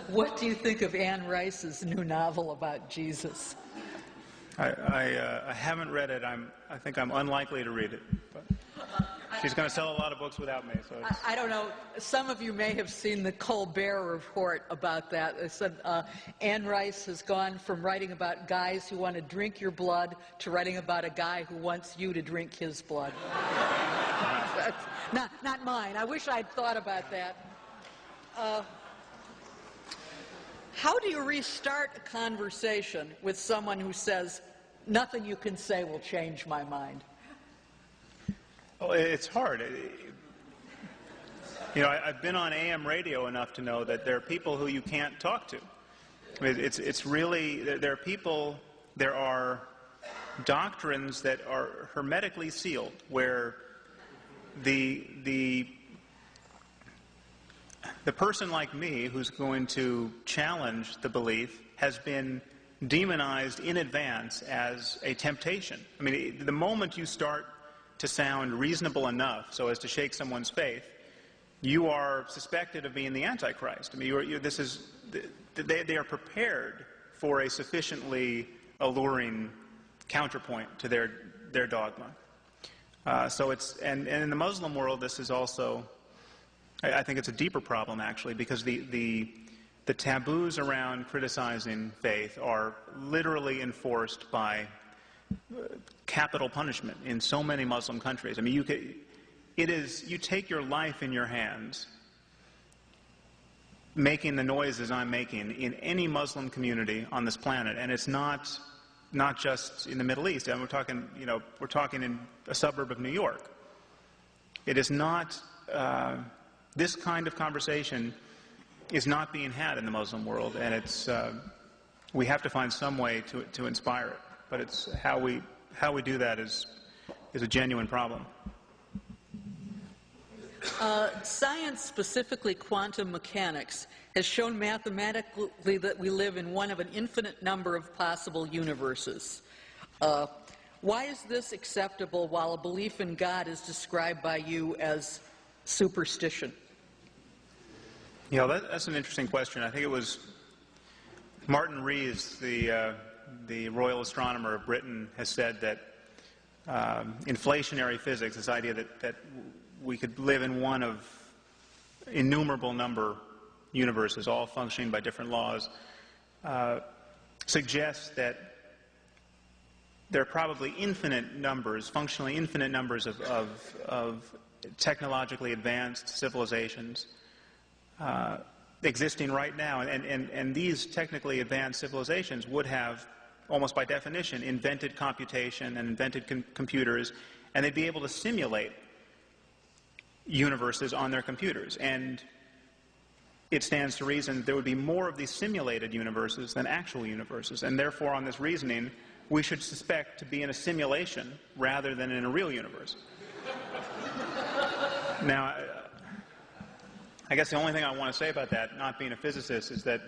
What do you think of Anne Rice's new novel about Jesus? I haven't read it. I think I'm unlikely to read it. But she's going to sell a lot of books without me. So I don't know. Some of you may have seen the Colbert Report about that. It said Anne Rice has gone from writing about guys who want to drink your blood to writing about a guy who wants you to drink his blood. That's not mine. I wish I'd thought about that. How do you restart a conversation with someone who says, nothing you can say will change my mind? Oh, it's hard. You know, I've been on AM radio enough to know that there are people who you can't talk to. I mean, it's really, there are people, there are doctrines that are hermetically sealed, where the person like me who's going to challenge the belief has been demonized in advance as a temptation. I mean, the moment you start to sound reasonable enough so as to shake someone's faith, you are suspected of being the Antichrist. I mean, they are prepared for a sufficiently alluring counterpoint to their dogma. So it's, and in the Muslim world, this is also, I think it's a deeper problem, actually, because the taboos around criticizing faith are literally enforced by capital punishment in so many Muslim countries. I mean, you take your life in your hands, making the noises I'm making in any Muslim community on this planet, and it's not just in the Middle East. And we're talking in a suburb of New York. It is not. This kind of conversation is not being had in the Muslim world, and it's we have to find some way to inspire it. But it's how we do that is a genuine problem. Science, specifically quantum mechanics, has shown mathematically that we live in one of an infinite number of possible universes. Why is this acceptable while a belief in God is described by you as superstition? You know, that's an interesting question. I think it was Martin Rees, the Royal Astronomer of Britain, has said that inflationary physics, this idea that we could live in one of innumerable number universes, all functioning by different laws, suggests that there are probably infinite numbers, functionally infinite numbers of technologically advanced civilizations existing right now. And these technically advanced civilizations would have, almost by definition, invented computation and invented computers, and they'd be able to simulate universes on their computers. And it stands to reason there would be more of these simulated universes than actual universes. And therefore, on this reasoning, we should suspect to be in a simulation rather than in a real universe. Now, I guess the only thing I want to say about that, not being a physicist, is that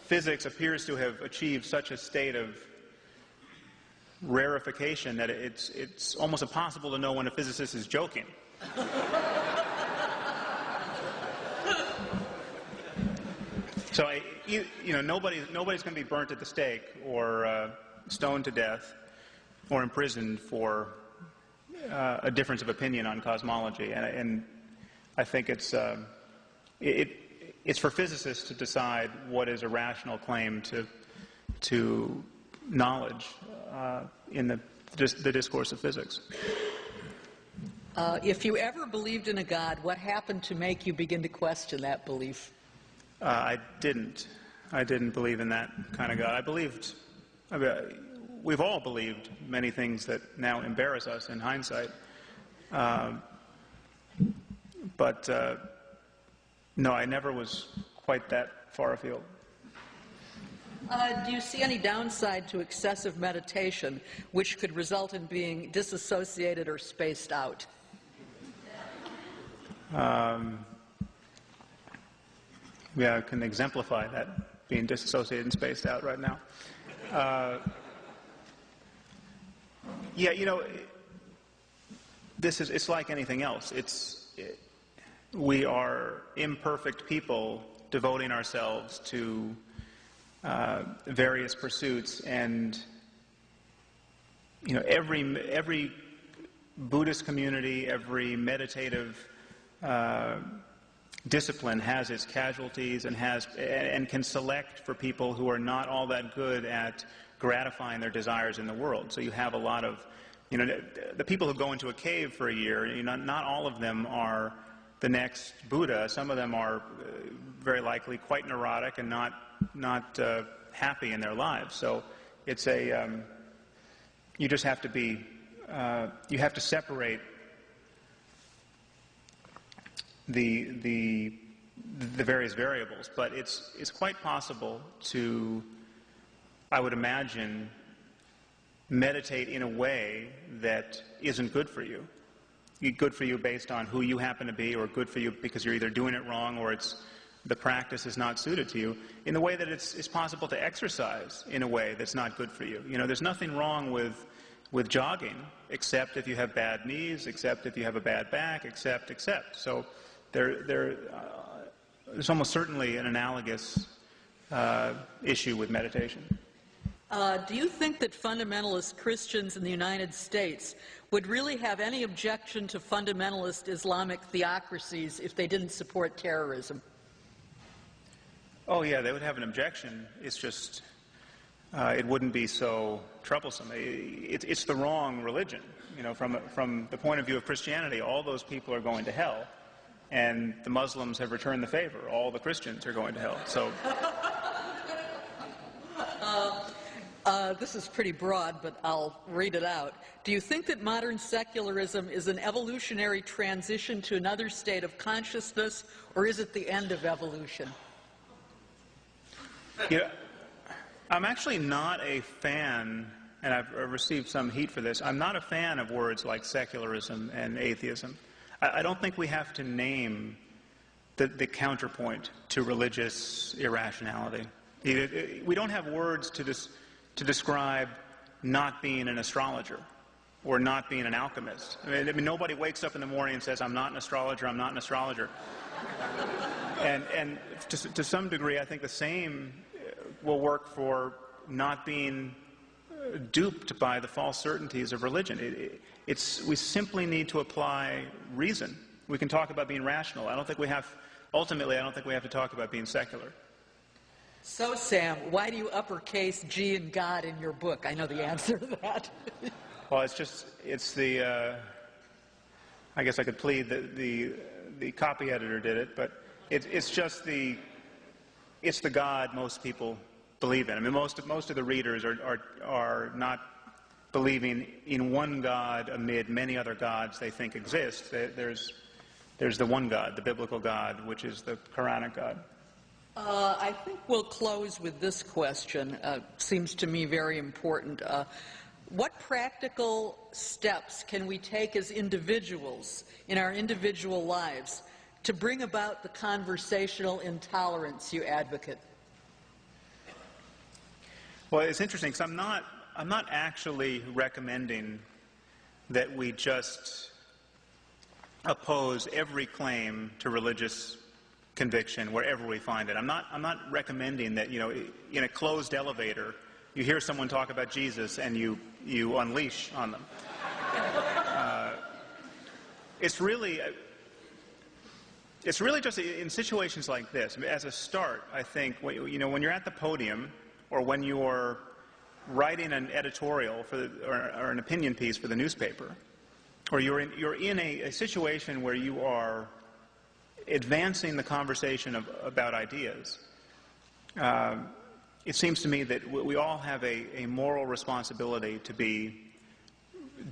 physics appears to have achieved such a state of rarefication that it's almost impossible to know when a physicist is joking. So, nobody's going to be burnt at the stake or stoned to death or imprisoned for a difference of opinion on cosmology. And I think it's for physicists to decide what is a rational claim to knowledge in the discourse of physics. If you ever believed in a God, what happened to make you begin to question that belief? I didn't believe in that kind of God. We've all believed many things that now embarrass us in hindsight. But no, I never was quite that far afield. Do you see any downside to excessive meditation, which could result in being disassociated or spaced out? Yeah, I can exemplify that, being disassociated and spaced out right now. Yeah, it's like anything else. we are imperfect people devoting ourselves to various pursuits, and every Buddhist community, every meditative discipline has its casualties and can select for people who are not all that good at gratifying their desires in the world. So you have a lot of, the people who go into a cave for a year, not all of them are the next Buddha. Some of them are very likely quite neurotic and not happy in their lives. So it's you just have to be, you have to separate the various variables, but it's quite possible to, I would imagine, meditate in a way that isn't good for you. Good for you based on who you happen to be, or good for you because you're either doing it wrong or the practice is not suited to you, in the way that it's possible to exercise in a way that's not good for you. There's nothing wrong with jogging, except if you have bad knees, except if you have a bad back, except. So there's almost certainly an analogous issue with meditation. Do you think that fundamentalist Christians in the United States would really have any objection to fundamentalist Islamic theocracies if they didn't support terrorism? Oh yeah, they would have an objection. It's just it wouldn't be so troublesome. It's the wrong religion. From the point of view of Christianity, all those people are going to hell, and the Muslims have returned the favor. All the Christians are going to hell. So. This is pretty broad, but I'll read it out. Do you think that modern secularism is an evolutionary transition to another state of consciousness, or is it the end of evolution? Yeah, I'm actually not a fan, and I've received some heat for this, I'm not a fan of words like secularism and atheism. I don't think we have to name the counterpoint to religious irrationality. We don't have words to describe not being an astrologer or not being an alchemist. I mean, nobody wakes up in the morning and says, I'm not an astrologer, I'm not an astrologer. And to some degree, I think the same will work for not being duped by the false certainties of religion. We simply need to apply reason. We can talk about being rational. Ultimately, I don't think we have to talk about being secular. So, Sam, why do you uppercase G in God in your book? I know the answer to that. Well, I guess I could plead that the copy editor did it, but it's the God most people believe in. I mean, most of the readers are not believing in one God amid many other gods they think exist. There's the one God, the biblical God, which is the Quranic God. I think we'll close with this question. Seems to me very important. What practical steps can we take as individuals in our individual lives to bring about the conversational intolerance you advocate? Well, it's interesting because I'm not actually recommending that we just oppose every claim to religious conviction wherever we find it. I'm not recommending that, in a closed elevator, you hear someone talk about Jesus and you unleash on them. It's really just in situations like this. I mean, as a start, I think when you're at the podium or when you're writing an editorial or an opinion piece for the newspaper, or you're in a situation where you are advancing the conversation about ideas, it seems to me that we all have a moral responsibility to be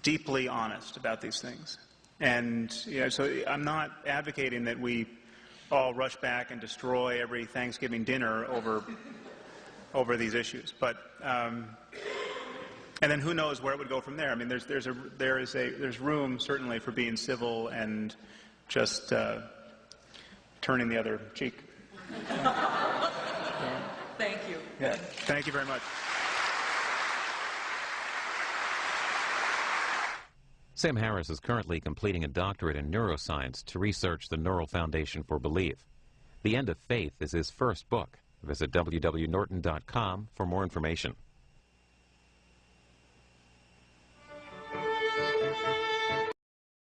deeply honest about these things. And so I'm not advocating that we all rush back and destroy every Thanksgiving dinner over these issues. But and then who knows where it would go from there? I mean, there's room certainly for being civil and just turning the other cheek. Thank you. Yeah. Thank you very much. Sam Harris is currently completing a doctorate in neuroscience to research the neural foundation for belief. The End of Faith is his first book. Visit www.norton.com for more information.